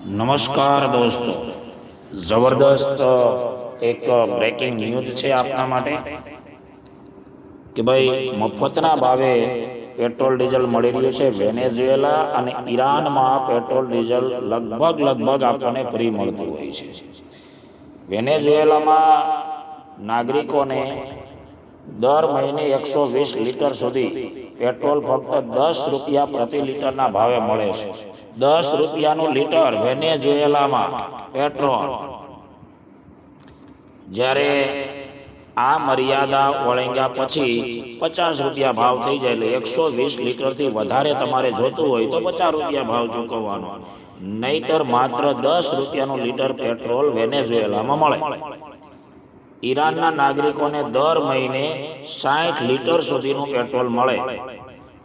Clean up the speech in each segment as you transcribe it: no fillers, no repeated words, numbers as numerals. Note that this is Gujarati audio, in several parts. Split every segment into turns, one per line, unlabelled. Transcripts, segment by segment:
નમસ્કાર દોસ્તો, જબરદસ્ત એક બ્રેકિંગ ન્યૂઝ છે આપના માટે કે ભાઈ મફતના ભાવે પેટ્રોલ ડીઝલ મળી રહ્યું છે. વેનેઝુએલા અને ઈરાનમાં પેટ્રોલ ડીઝલ લગભગ આપણને ફ્રી મળતું હોય છે. વેનેઝુએલામાં નાગરિકોને દર મહિને 120 લીટર સુધી પેટ્રોલ ફક્ત 10 રૂપિયા પ્રતિ લીટરના ભાવે મળે છે. 10 રૂપિયાનું લીટર વેનેઝુએલામાં પેટ્રોલ. જ્યારે આ મર્યાદા ઓળંગ્યા પછી 50 રૂપિયા ભાવ થઈ જાય, એટલે 120 લીટરથી વધારે તમારે જોતું હોય તો 50 રૂપિયા ભાવ ચૂકવવાનો, નહીતર માત્ર 10 રૂપિયાનું લીટર પેટ્રોલ વેનેઝુએલામાં મળે. ઈરાનના નાગરિકોને દર મહિને 60 લીટર સુધીનું પેટ્રોલ મળે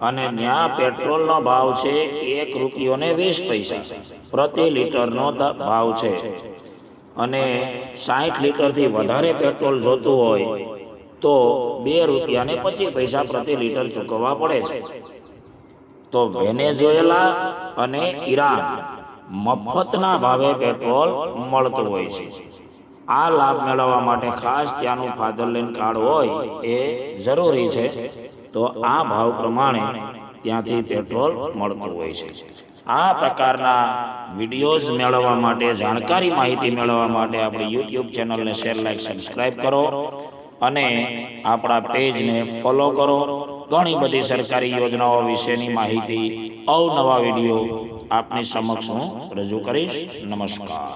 અને ત્યાં પેટ્રોલનો ભાવ છે 1 રૂપિયો ને 20 પૈસા પ્રતિ લીટરનો ભાવ છે. અને 60 લીટરથી વધારે પેટ્રોલ જોતું હોય તો 2 રૂપિયા ને 25 પૈસા પ્રતિ લીટર ચૂકવવા પડે છે. તો વેનેઝુએલા અને ઈરાન મફતના ભાવે પેટ્રોલ મળતું હોય છે. આ લાભ મેળવવા માટે ખાસ ત્યાંનું ફાધરલેન્ડ કાર્ડ હોય એ જરૂરી છે. તો આ ભાવ પ્રમાણે ત્યાંથી પેટ્રોલ મળતું હોય છે. આ પ્રકારના વિડીયોઝ મેળવવા માટે, જાણકારી માહિતી મેળવવા માટે આપણી યુટ્યુબ ચેનલને શેર, લાઈક, સબસ્ક્રાઈબ કરો અને આપણા પેજને ફોલો કરો. ઘણી બધી સરકારી યોજનાઓ વિશેની માહિતી, અવનવા વિડીયો આપની સમક્ષ હું રજૂ કરીશ. નમસ્કાર.